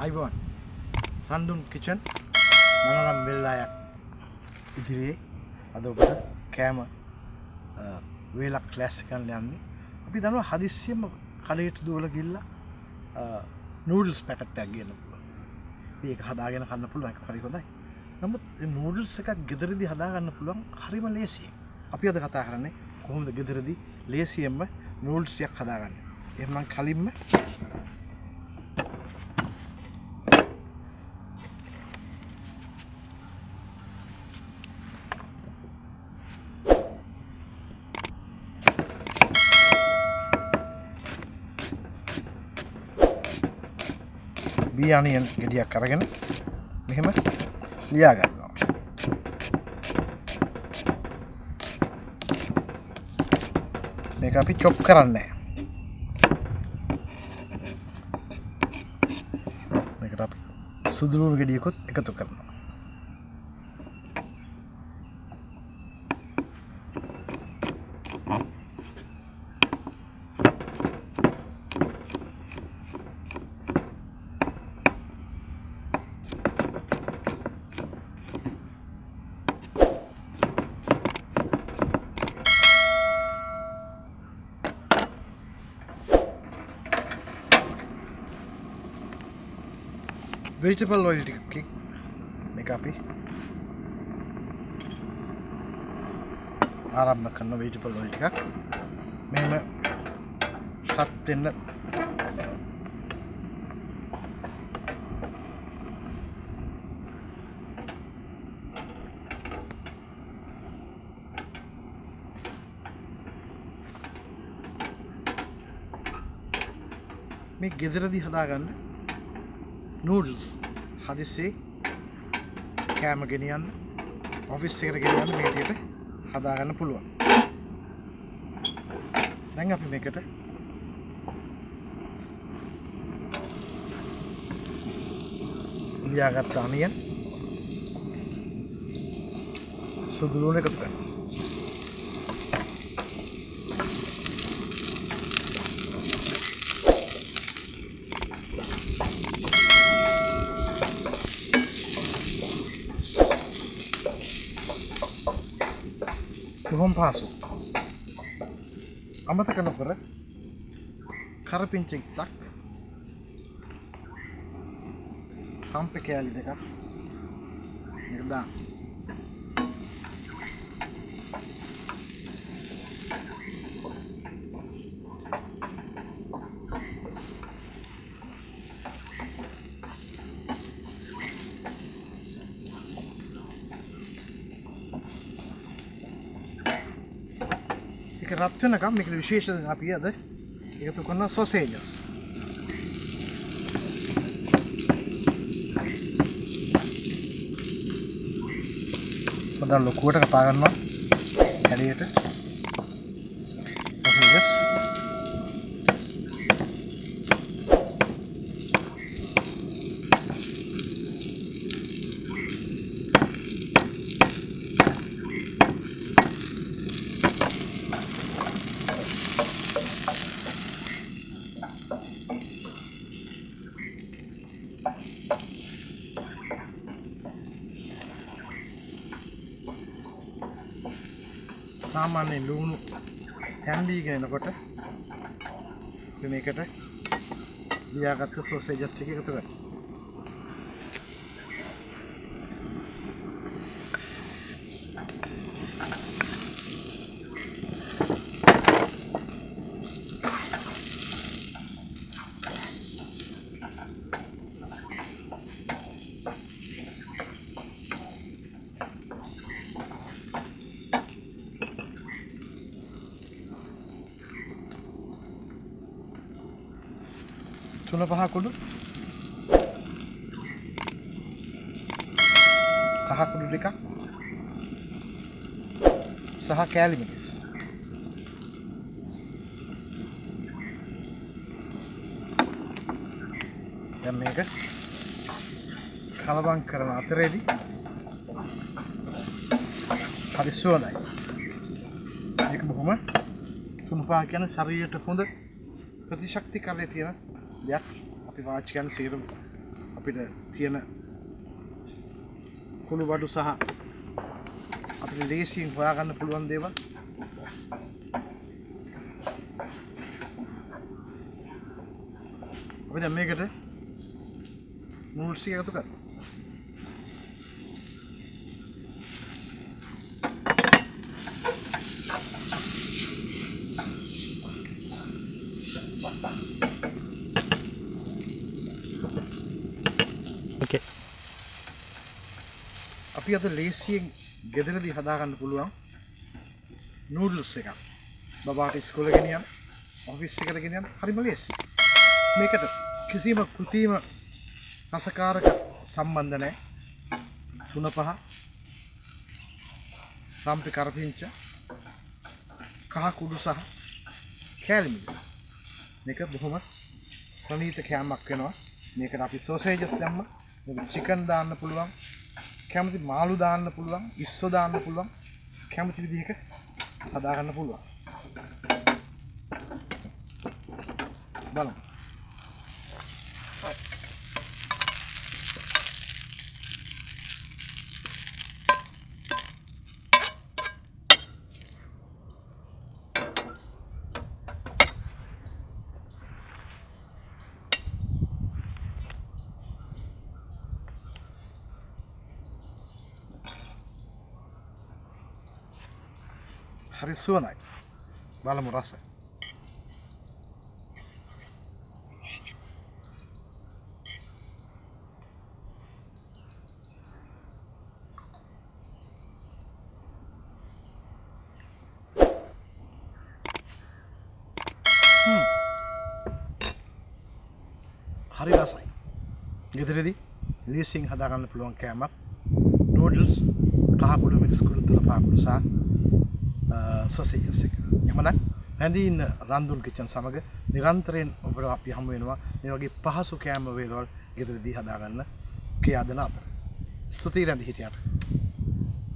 අයිබෝන් හන්දුන් කිචන් මනරම් වෙල්ලායක් ඉදිරියේ අද ඔබට කෑම වේලක් ක්ලාස් එකක් යන්නේ. අපි දන්නවා හදිස්සියෙම කඩේට දුවලා ගිහලා නූඩල්ස් පැකට් එකක් ගන්න පුළුවන්. මේක හදාගෙන කන්න පුළුවන් එක හරි හොඳයි. නමුත් මේ නූඩල්ස් එකක් ගෙදරදී හදා ගන්න පුළුවන් හරිම ලේසියි. අපි අද කතා කරන්නේ කොහොමද ගෙදරදී ලේසියෙන්ම නූඩල්ස් එකක් හදාගන්නේ. එහෙනම් කලින්ම බියානියන් ගෙඩියක් අරගෙන මෙහෙම ලියා ගන්නවා. මේක අපි චොප් කරන්නේ. මේකට අපි සුදු ලුණු ගෙඩියකොත් එකතු කරනවා. vegetable oil ටිකක් මේක අපි ආරම්භ කරන vegetable oil ටිකක් මෙහෙම හත් වෙන්න මේ ගෙදරදී හදාගන්න නූඩල්ස් හදිස්සියේ කෑම ගෙනියන්න ඔෆිස් එකට ගෙනියන්න මේ විදිහට හදාගන්න පුළුවන්. දැන් අපි මේකට ලියාගත්ත අනියන් සුදු ලුණු එකතු කරනවා. බොහොම පහසු. අමතක නොකර කරපිංචි ටිකක් හම්පේ කෑලි දෙකක් මේක දාන්න. ඒක රත් වෙනකම් මේක විශේෂයෙන් අපි අද එකතු කරන සොසේජස්. පොඩ්ඩක් ලොකුවට කපා ගන්නවා කැලියට. සොසේජස් සාමාන්‍ය ලුණු හැන්ඩීගෙන එනකොට මේකට ලියාගත්ත සෝසේජස් ටික එකතු කරනවා. තුන පහ කුඩු කහ කුඩු ටිකක් සහ කෑලි මිරිස්. දැන් මේක කලවම් කරන අතරේදී හරි සුවඳයි. මේක බොහොම තුන පහ කියන ශරීරයට හොඳ ප්‍රතිශක්තිකාරී තියෙන දෙයක්. අපි පාවිච්චි කරන සීරම් අපිට තියෙන කුණු බඩු සහ අපිට ලේසියෙන් හොයාගන්න පුළුවන් දේවල් අපි දැන් මේකට නූඩ්ල්ස් ටික එකතු කරමු. Okay. අපි අද ලේසියෙන් ගෙදරදී හදාගන්න පුළුවන් නූඩ්ල්ස් එකක්. බබාට ඉස්කෝලේ ගෙනියන්න, ඔෆිස් එකට ගෙනියන්න හරිම ලේසි. මේකට කිසිම කෘත්‍රිම රසකාරක සම්බන්ධ නැහැ. 3-5 රම්පි කරපිංච කහ කුඩු සහ කෑලි මිරිස්. මේක බොහොම ප්‍රණීත කෑමක් වෙනවා. මේකට අපි සෝසේජස් දැම්ම, මේක චිකන් දාන්න පුළුවන්, කැමති මාළු දාන්න පුළුවන්, ඉස්සෝ දාන්න පුළුවන්, කැමති විදිහක හදාගන්න පුළුවන්. බලමු. හරි සුවඳයි. බලමු රසය. හරි රසයි. ගෙදරදී ලේසියෙන් හදාගන්න පුළුවන් කෑමක්. නූඩල්ස්, කහ කුඩු මිරිස් කුඩු 3-5 කුඩු සහ සොසේජස් එක. එහෙමනම් හැඳී ඉන්න රන්දුන් කිචන් සමග නිරන්තරයෙන් ඔබට අපි හමු වෙනවා මේ වගේ පහසු කෑම වේලවල් ගෙදරදී හදාගන්න කියාදෙන අතර. ස්තුතියි රැඳී හිටියට.